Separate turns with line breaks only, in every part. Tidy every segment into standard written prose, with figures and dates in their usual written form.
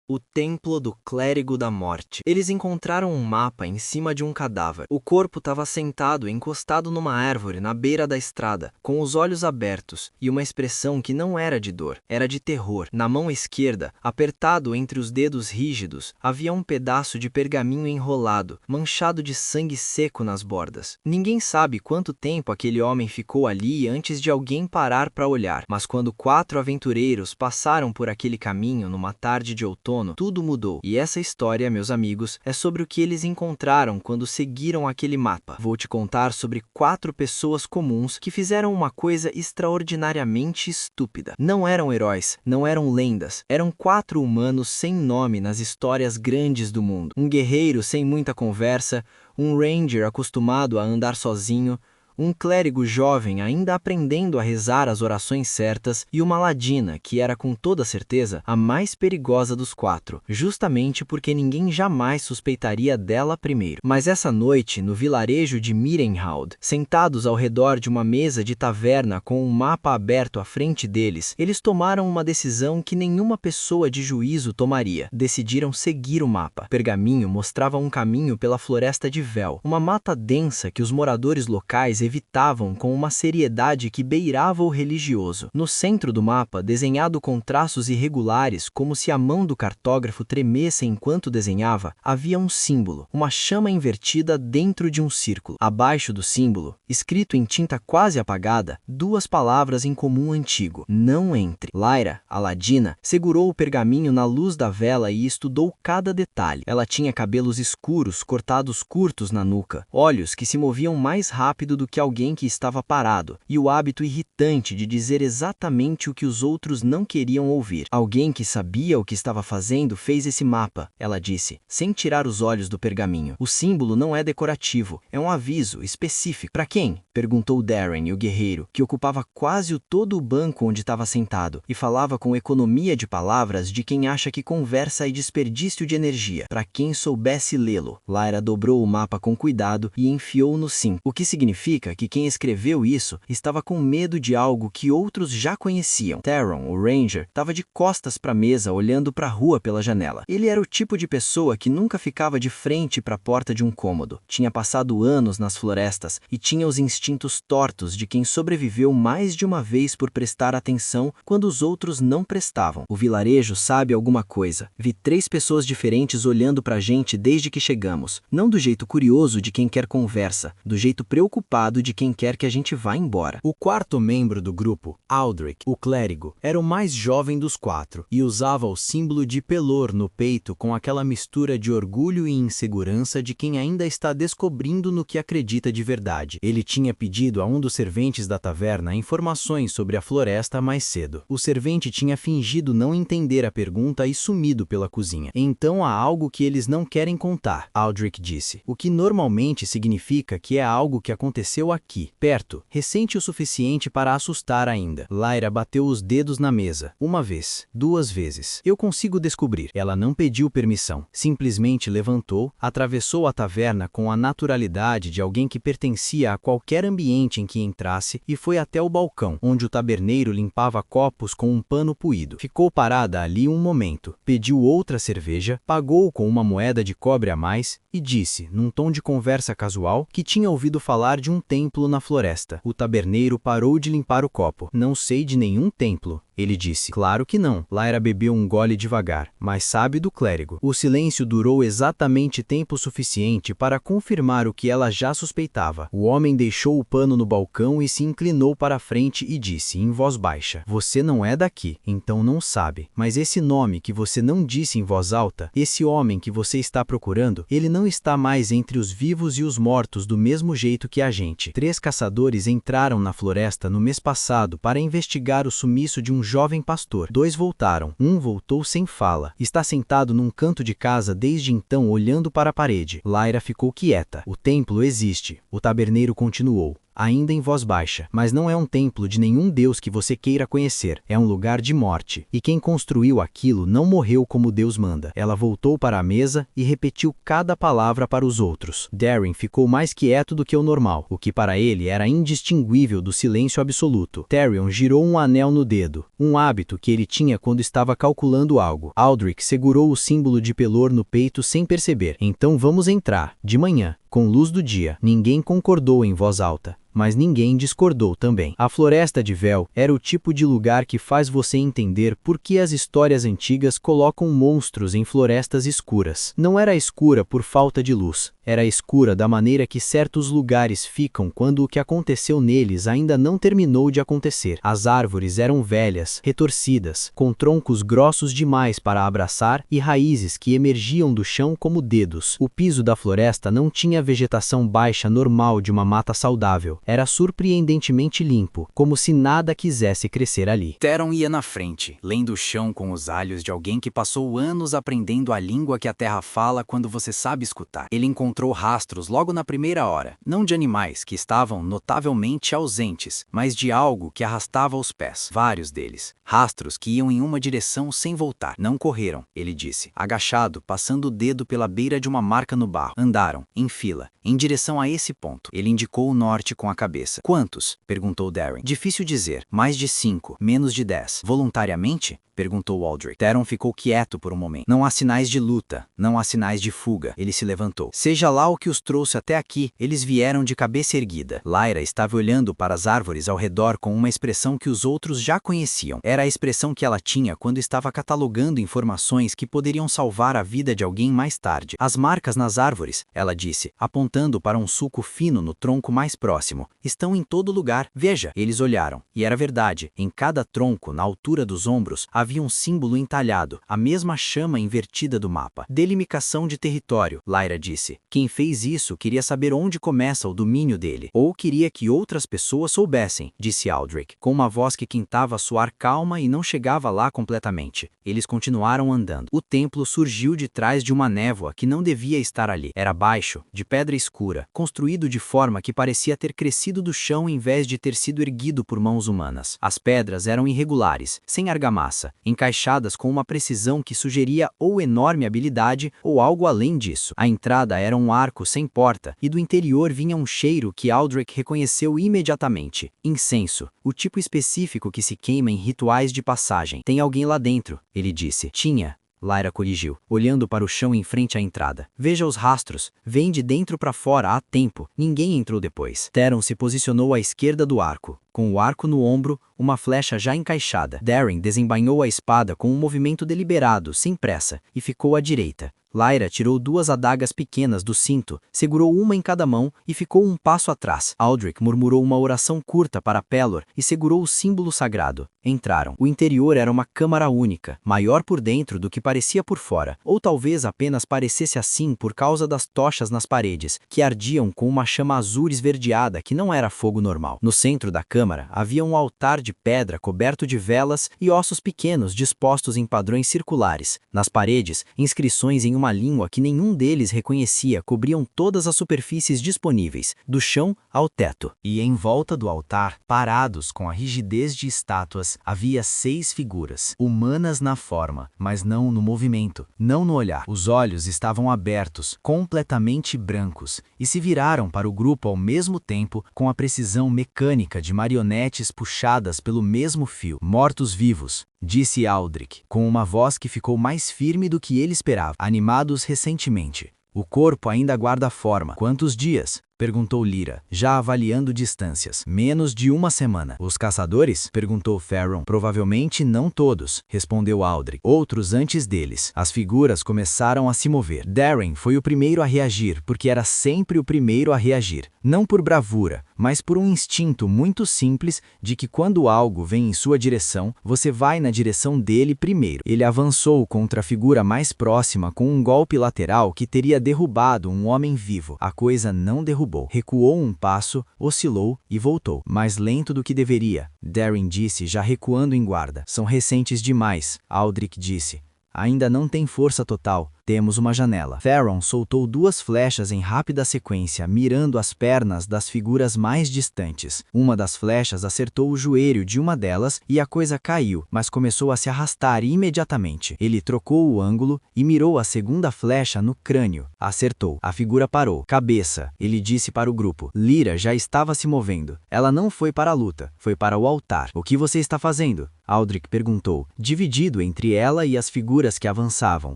O Templo do Clérigo da Morte. Eles encontraram um mapa em cima de um cadáver. O corpo estava sentado, encostado numa árvore na beira da estrada, com os olhos abertos e uma expressão que não era de dor, era de terror. Na mão esquerda, apertado entre os dedos rígidos, havia um pedaço de pergaminho enrolado, manchado de sangue seco nas bordas. Ninguém sabe quanto tempo aquele homem ficou ali antes de alguém parar para olhar, mas quando 4 aventureiros passaram por aquele caminho numa tarde de outono, tudo mudou. E essa história, meus amigos, é sobre o que eles encontraram quando seguiram aquele mapa. Vou te contar sobre 4 pessoas comuns que fizeram uma coisa extraordinariamente estúpida. Não eram heróis, não eram lendas, eram 4 humanos sem nome nas histórias grandes do mundo. Um guerreiro sem muita conversa, um ranger acostumado a andar sozinho, um clérigo jovem ainda aprendendo a rezar as orações certas e uma ladina que era com toda certeza a mais perigosa dos 4, justamente porque ninguém jamais suspeitaria dela primeiro. Mas essa noite, no vilarejo de Mirenhaud, sentados ao redor de uma mesa de taverna com um mapa aberto à frente deles, eles tomaram uma decisão que nenhuma pessoa de juízo tomaria. Decidiram seguir o mapa. O pergaminho mostrava um caminho pela floresta de Vel, uma mata densa que os moradores locais evitavam com uma seriedade que beirava o religioso. No centro do mapa, desenhado com traços irregulares, como se a mão do cartógrafo tremesse enquanto desenhava, havia um símbolo, uma chama invertida dentro de um círculo. Abaixo do símbolo, escrito em tinta quase apagada, 2 palavras em comum antigo: não entre. Lyra, a ladina, segurou o pergaminho na luz da vela e estudou cada detalhe. Ela tinha cabelos escuros cortados curtos na nuca, olhos que se moviam mais rápido do que alguém que estava parado, e o hábito irritante de dizer exatamente o que os outros não queriam ouvir. Alguém que sabia o que estava fazendo fez esse mapa, ela disse, sem tirar os olhos do pergaminho. O símbolo não é decorativo, é um aviso específico. Para quem? Perguntou Darren, o guerreiro, que ocupava quase todo o banco onde estava sentado, e falava com economia de palavras de quem acha que conversa é desperdício de energia. Para quem soubesse lê-lo. Lyra dobrou o mapa com cuidado e enfiou no cinto, o que significa que quem escreveu isso estava com medo de algo que outros já conheciam. Theron, o ranger, estava de costas para a mesa olhando para a rua pela janela. Ele era o tipo de pessoa que nunca ficava de frente para a porta de um cômodo. Tinha passado anos nas florestas e tinha os instintos tortos de quem sobreviveu mais de uma vez por prestar atenção quando os outros não prestavam. O vilarejo sabe alguma coisa. Vi 3 pessoas diferentes olhando para a gente desde que chegamos. Não do jeito curioso de quem quer conversa, do jeito preocupado de quem quer que a gente vá embora. O 4º membro do grupo, Aldrich, o clérigo, era o mais jovem dos 4 e usava o símbolo de Pelor no peito com aquela mistura de orgulho e insegurança de quem ainda está descobrindo no que acredita de verdade. Ele tinha pedido a um dos serventes da taverna informações sobre a floresta mais cedo. O servente tinha fingido não entender a pergunta e sumido pela cozinha. Então há algo que eles não querem contar, Aldrich disse, o que normalmente significa que é algo que aconteceu aqui, perto, recente o suficiente para assustar ainda. Lyra bateu os dedos na mesa, 1 vez, 2 vezes. Eu consigo descobrir. Ela não pediu permissão, simplesmente levantou, atravessou a taverna com a naturalidade de alguém que pertencia a qualquer ambiente em que entrasse e foi até o balcão, onde o taberneiro limpava copos com um pano puído. Ficou parada ali um momento, pediu outra cerveja, pagou com uma moeda de cobre a mais e disse, num tom de conversa casual, que tinha ouvido falar de um templo na floresta. O taberneiro parou de limpar o copo. Não sei de nenhum templo, ele disse. Claro que não. Lyra bebeu um gole devagar, mas sabe do clérigo. O silêncio durou exatamente tempo suficiente para confirmar o que ela já suspeitava. O homem deixou o pano no balcão e se inclinou para a frente e disse, em voz baixa, você não é daqui, então não sabe. Mas esse nome que você não disse em voz alta, esse homem que você está procurando, ele não está mais entre os vivos e os mortos do mesmo jeito que a gente. 3 caçadores entraram na floresta no mês passado para investigar o sumiço de um jovem pastor. 2 voltaram. Um voltou sem fala. Está sentado num canto de casa desde então olhando para a parede. Lyra ficou quieta. O templo existe. O taberneiro continuou.
ainda em voz baixa. Mas não é um templo de nenhum deus que você queira conhecer. É um lugar de morte. E quem construiu aquilo não morreu como Deus manda. Ela voltou para a mesa e repetiu cada palavra para os outros. Darren ficou mais quieto do que o normal, o que para ele era indistinguível do silêncio absoluto. Therion girou um anel no dedo, um hábito que ele tinha quando estava calculando algo. Aldrich segurou o símbolo de Pelor no peito sem perceber. Então vamos entrar, de manhã, com luz do dia. Ninguém concordou em voz alta, mas ninguém discordou também. A Floresta de Vel era o tipo de lugar que faz você entender por que as histórias antigas colocam monstros em florestas escuras. Não era escura por falta de luz, era escura da maneira que certos lugares ficam quando o que aconteceu neles ainda não terminou de acontecer. As árvores eram velhas, retorcidas, com troncos grossos demais para abraçar e raízes que emergiam do chão como dedos. O piso da floresta não tinha vegetação baixa normal de uma mata saudável. Era surpreendentemente limpo, como se nada quisesse crescer ali.
Theron ia na frente, lendo o chão com os olhos de alguém que passou anos aprendendo a língua que a terra fala quando você sabe escutar. Ele encontrou rastros logo na primeira hora, não de animais que estavam notavelmente ausentes, mas de algo que arrastava os pés, vários deles. Rastros que iam em uma direção sem voltar. Não correram, ele disse, agachado, passando o dedo pela beira de uma marca no barro. Andaram, em fila, em direção a esse ponto. Ele indicou o norte com a cabeça. Quantos? Perguntou Darren. Difícil dizer. Mais de 5, menos de 10. Voluntariamente? Perguntou Aldrich. Theron ficou quieto por um momento. Não há sinais de luta, não há sinais de fuga. Ele se levantou. Seja lá o que os trouxe até aqui, eles vieram de cabeça erguida. Lyra estava olhando para as árvores ao redor com uma expressão que os outros já conheciam. Era a expressão que ela tinha quando estava catalogando informações que poderiam salvar a vida de alguém mais tarde. As marcas nas árvores, ela disse, apontando para um sulco fino no tronco mais próximo, estão em todo lugar. Veja. Eles olharam. E era verdade. Em cada tronco, na altura dos ombros, havia um símbolo entalhado, a mesma chama invertida do mapa. Delimitação de território, Lyra disse. Quem fez isso queria saber onde começa o domínio dele, ou queria que outras pessoas soubessem, disse Aldrich, com uma voz que tentava soar calma e não chegava lá completamente. Eles continuaram andando. O templo surgiu de trás de uma névoa que não devia estar ali. Era baixo, de pedra escura, construído de forma que parecia ter crescido do chão em vez de ter sido erguido por mãos humanas. As pedras eram irregulares, sem argamassa, encaixadas com uma precisão que sugeria ou enorme habilidade ou algo além disso. A entrada era um arco sem porta, e do interior vinha um cheiro que Aldrich reconheceu imediatamente. Incenso, o tipo específico que se queima em rituais de passagem. Tem alguém lá dentro, ele disse. Tinha. Lyra corrigiu, olhando para o chão em frente à entrada. Veja os rastros. Vem de dentro para fora há tempo. Ninguém entrou depois. Theron se posicionou à esquerda do arco. Com o arco no ombro, uma flecha já encaixada. Darren desembainhou a espada com um movimento deliberado, sem pressa, e ficou à direita. Lyra tirou 2 adagas pequenas do cinto, segurou uma em cada mão e ficou um passo atrás. Aldrich murmurou uma oração curta para Pelor e segurou o símbolo sagrado. Entraram. O interior era uma câmara única, maior por dentro do que parecia por fora, ou talvez apenas parecesse assim por causa das tochas nas paredes, que ardiam com uma chama azul esverdeada que não era fogo normal. No centro da câmara havia um altar de pedra coberto de velas e ossos pequenos dispostos em padrões circulares. Nas paredes, inscrições em uma língua que nenhum deles reconhecia cobriam todas as superfícies disponíveis, do chão ao teto.
E em volta do altar, parados com a rigidez de estátuas, havia 6 figuras, humanas na forma, mas não no movimento, não no olhar. Os olhos estavam abertos, completamente brancos, e se viraram para o grupo ao mesmo tempo com a precisão mecânica de marionetes puxadas pelo mesmo fio. Mortos-vivos, disse Aldrich, com uma voz que ficou mais firme do que ele esperava. Animados recentemente. O corpo ainda guarda a forma. Quantos dias? Perguntou Lyra, já avaliando distâncias. Menos de 1 semana. Os caçadores? Perguntou Theron. Provavelmente não todos, respondeu Aldrich. Outros antes deles. As figuras começaram a se mover. Darren foi o primeiro a reagir, porque era sempre o primeiro a reagir. Não por bravura, mas por um instinto muito simples de que quando algo vem em sua direção, você vai na direção dele primeiro. Ele avançou contra a figura mais próxima com um golpe lateral que teria derrubado um homem vivo. A coisa não derrubou. Recuou um passo, oscilou e voltou. Mais lento do que deveria, Darren disse, já recuando em guarda. São recentes demais, Aldrich disse. Ainda não tem força total. Temos uma janela. Theron soltou 2 flechas em rápida sequência, mirando as pernas das figuras mais distantes. Uma das flechas acertou o joelho de uma delas e a coisa caiu, mas começou a se arrastar imediatamente. Ele trocou o ângulo e mirou a segunda flecha no crânio. Acertou. A figura parou. Cabeça, ele disse para o grupo. Lyra já estava se movendo. Ela não foi para a luta, foi para o altar. O que você está fazendo? Aldrich perguntou, dividido entre ela e as figuras que avançavam.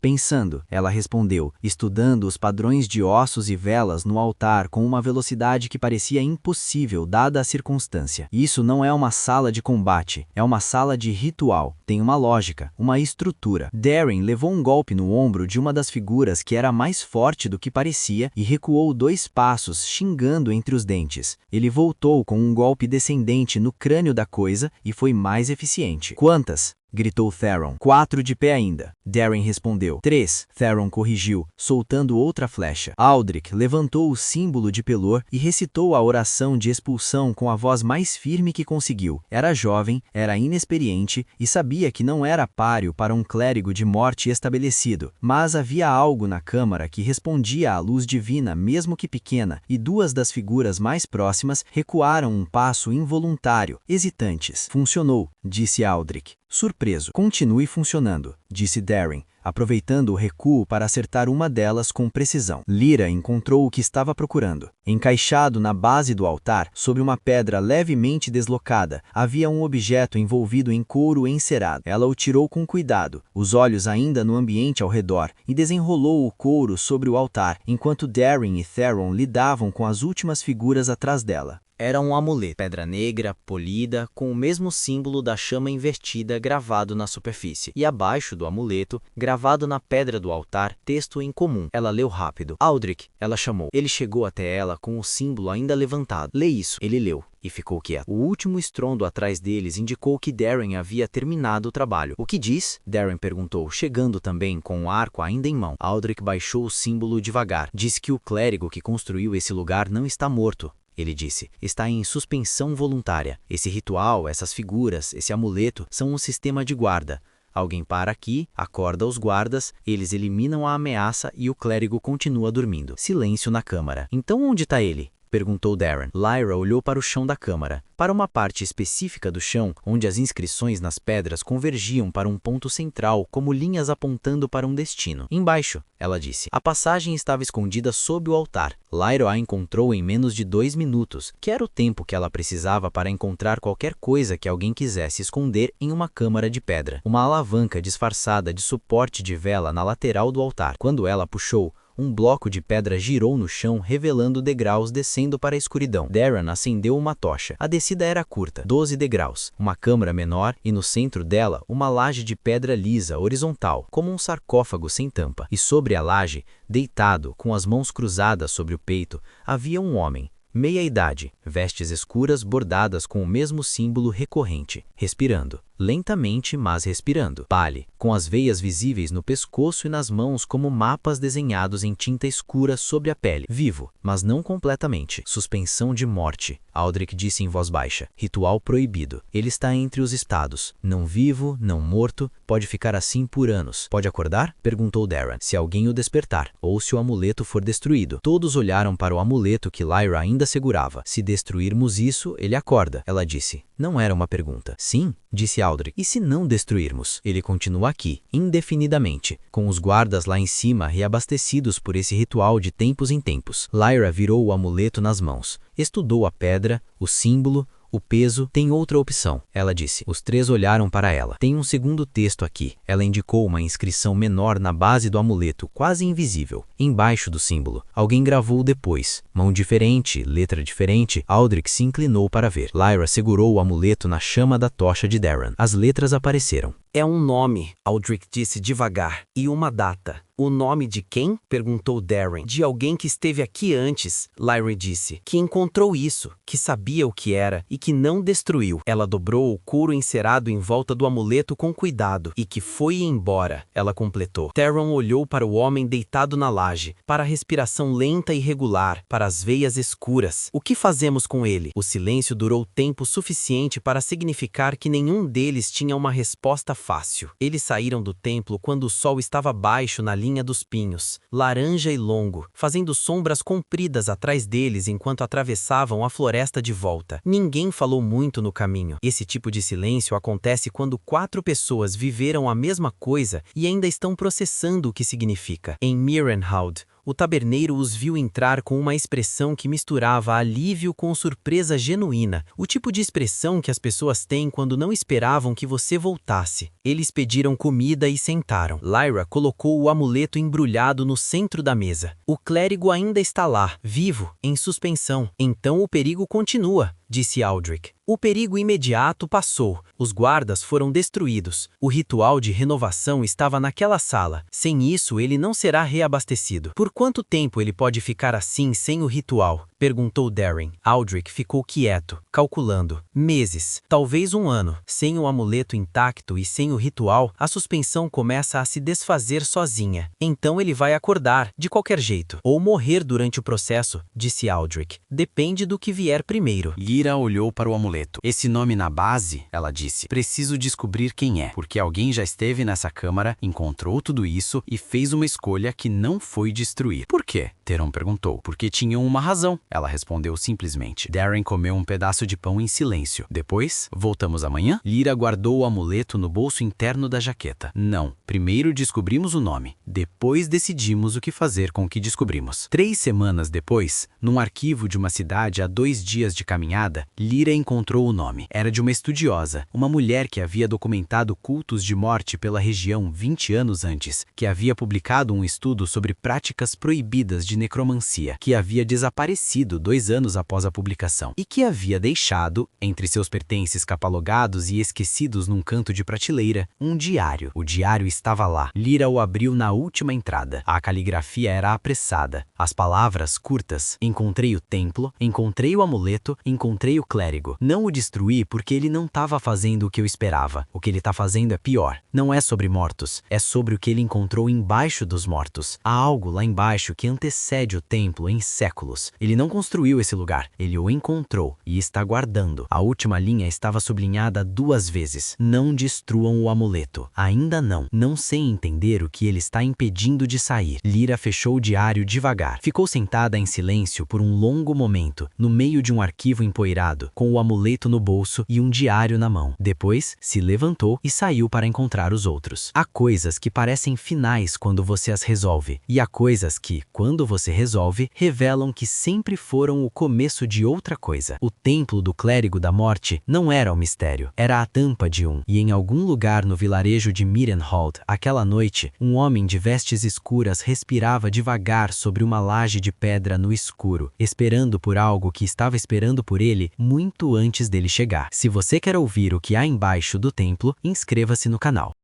Pensando, ela respondeu, estudando os padrões de ossos e velas no altar com uma velocidade que parecia impossível dada a circunstância. Isso não é uma sala de combate, é uma sala de ritual. Tem uma lógica, uma estrutura. Darren levou um golpe no ombro de uma das figuras que era mais forte do que parecia e recuou 2 passos, xingando entre os dentes. Ele voltou com um golpe descendente no crânio da coisa e foi mais eficiente. Quantas? Gritou Theron. 4 de pé ainda. Darren respondeu. 3. Theron corrigiu, soltando outra flecha. Aldrich levantou o símbolo de Pelor e recitou a oração de expulsão com a voz mais firme que conseguiu. Era jovem, era inexperiente e sabia que não era páreo para um clérigo de morte estabelecido, mas havia algo na câmara que respondia à luz divina, mesmo que pequena, e 2 das figuras mais próximas recuaram um passo involuntário, hesitantes. Funcionou, disse Aldrich. Surpreso. Continue funcionando, disse Darren, aproveitando o recuo para acertar uma delas com precisão. Lyra encontrou o que estava procurando. Encaixado na base do altar, sobre uma pedra levemente deslocada, havia um objeto envolvido em couro encerado. Ela o tirou com cuidado, os olhos ainda no ambiente ao redor, e desenrolou o couro sobre o altar, enquanto Darren e Theron lidavam com as últimas figuras atrás dela.
Era um amuleto, pedra negra, polida, com o mesmo símbolo da chama invertida gravado na superfície. E abaixo do amuleto, gravado na pedra do altar, texto em comum. Ela leu rápido. Aldrich, ela chamou. Ele chegou até ela com o símbolo ainda levantado. Lê isso. Ele leu e ficou quieto. O último estrondo atrás deles indicou que Darren havia terminado o trabalho. O que diz? Darren perguntou, chegando também com o arco ainda em mão. Aldrich baixou o símbolo devagar. Diz que o clérigo que construiu esse lugar não está morto. Ele disse, está em suspensão voluntária. Esse ritual, essas figuras, esse amuleto são um sistema de guarda. Alguém para aqui, acorda os guardas, eles eliminam a ameaça e o clérigo continua dormindo. Silêncio na câmara. Então onde está ele? Perguntou Darren. Lyra olhou para o chão da câmara, para uma parte específica do chão, onde as inscrições nas pedras convergiam para um ponto central, como linhas apontando para um destino. Embaixo, ela disse. A passagem estava escondida sob o altar. Lyra a encontrou em menos de 2 minutos, que era o tempo que ela precisava para encontrar qualquer coisa que alguém quisesse esconder em uma câmara de pedra. Uma alavanca disfarçada de suporte de vela na lateral do altar. Quando ela puxou, um bloco de pedra girou no chão, revelando degraus descendo para a escuridão. Darren acendeu uma tocha. A descida era curta, 12 degraus, uma câmara menor e no centro dela uma laje de pedra lisa, horizontal, como um sarcófago sem tampa. E sobre a laje, deitado, com as mãos cruzadas sobre o peito, havia um homem. Meia-idade, vestes escuras bordadas com o mesmo símbolo recorrente, respirando. Lentamente, mas respirando. Pale, com as veias visíveis no pescoço e nas mãos como mapas desenhados em tinta escura sobre a pele. Vivo, mas não completamente. Suspensão de morte. Aldrich disse em voz baixa. Ritual proibido. Ele está entre os estados. Não vivo, não morto, pode ficar assim por anos. Pode acordar? Perguntou Darren. Se alguém o despertar, ou se o amuleto for destruído. Todos olharam para o amuleto que Lyra ainda segurava. Se destruirmos isso, ele acorda, ela disse. Não era uma pergunta. Sim, disse Aldrich. E se não destruirmos? Ele continua aqui, indefinidamente, com os guardas lá em cima reabastecidos por esse ritual de tempos em tempos. Lyra virou o amuleto nas mãos, estudou a pedra, o símbolo, o peso. Tem outra opção, ela disse. Os 3 olharam para ela. Tem um segundo texto aqui. Ela indicou uma inscrição menor na base do amuleto, quase invisível, embaixo do símbolo. Alguém gravou depois. Mão diferente, letra diferente. Aldrich se inclinou para ver. Lyra segurou o amuleto na chama da tocha de Darren. As letras apareceram.
É um nome, Aldrich disse devagar, e uma data. O nome de quem? Perguntou Darren. De alguém que esteve aqui antes, Lyra disse. Que encontrou isso, que sabia o que era e que não destruiu. Ela dobrou o couro encerado em volta do amuleto com cuidado e que foi embora, ela completou. Theron olhou para o homem deitado na laje, para a respiração lenta e regular, para as veias escuras. O que fazemos com ele? O silêncio durou tempo suficiente para significar que nenhum deles tinha uma resposta fácil. Eles saíram do templo quando o sol estava baixo na linha dos pinhos, laranja e longo, fazendo sombras compridas atrás deles enquanto atravessavam a floresta de volta. Ninguém falou muito no caminho. Esse tipo de silêncio acontece quando 4 pessoas viveram a mesma coisa e ainda estão processando o que significa. Em Mirenhout, o taberneiro os viu entrar com uma expressão que misturava alívio com surpresa genuína, o tipo de expressão que as pessoas têm quando não esperavam que você voltasse. Eles pediram comida e sentaram. Lyra colocou o amuleto embrulhado no centro da mesa. O clérigo ainda está lá, vivo, em suspensão. Então o perigo continua, disse Aldrich. O perigo imediato passou. Os guardas foram destruídos. O ritual de renovação estava naquela sala. Sem isso, ele não será reabastecido. Por quanto tempo ele pode ficar assim sem o ritual? Perguntou Darren. Aldrich ficou quieto, calculando. Meses, talvez 1 ano. Sem o amuleto intacto e sem o ritual, a suspensão começa a se desfazer sozinha. Então ele vai acordar, de qualquer jeito. Ou morrer durante o processo, disse Aldrich. Depende do que vier primeiro.
Lyra olhou para o amuleto. Esse nome na base, ela disse. Preciso descobrir quem é, porque alguém já esteve nessa câmara, encontrou tudo isso e fez uma escolha que não foi destruir. Por quê? Theron perguntou. Porque tinham uma razão. Ela respondeu simplesmente. Darren comeu um pedaço de pão em silêncio. Depois, voltamos amanhã? Lyra guardou o amuleto no bolso interno da jaqueta. Não. Primeiro descobrimos o nome. Depois decidimos o que fazer com o que descobrimos. 3 semanas depois, num arquivo de uma cidade a 2 dias de caminhada, Lyra encontrou o nome. Era de uma estudiosa, uma mulher que havia documentado cultos de morte pela região 20 anos antes, que havia publicado um estudo sobre práticas proibidas de necromancia, que havia desaparecido 2 anos após a publicação e que havia deixado, entre seus pertences catalogados e esquecidos num canto de prateleira, um diário. O diário estava lá. Lyra o abriu na última entrada. A caligrafia era apressada. As palavras curtas. Encontrei o templo, encontrei o amuleto, encontrei o clérigo. Não o destruí porque ele não estava fazendo o que eu esperava. O que ele está fazendo é pior. Não é sobre mortos. É sobre o que ele encontrou embaixo dos mortos. Há algo lá embaixo que antecede o templo em séculos. Ele não construiu esse lugar. Ele o encontrou e está guardando. A última linha estava sublinhada 2 vezes. Não destruam o amuleto. Ainda não. Não sei entender o que ele está impedindo de sair. Lyra fechou o diário devagar. Ficou sentada em silêncio por um longo momento, no meio de um arquivo empoeirado, com o amuleto no bolso e um diário na mão. Depois, se levantou e saiu para encontrar os outros. Há coisas que parecem finais quando você as resolve, e há coisas que, quando você resolve, revelam que sempre foram o começo de outra coisa. O templo do clérigo da morte não era um mistério, era a tampa de um. E em algum lugar no vilarejo de Mirenhout, aquela noite, um homem de vestes escuras respirava devagar sobre uma laje de pedra no escuro, esperando por algo que estava esperando por ele muito antes dele chegar. Se você quer ouvir o que há embaixo do templo, inscreva-se no canal.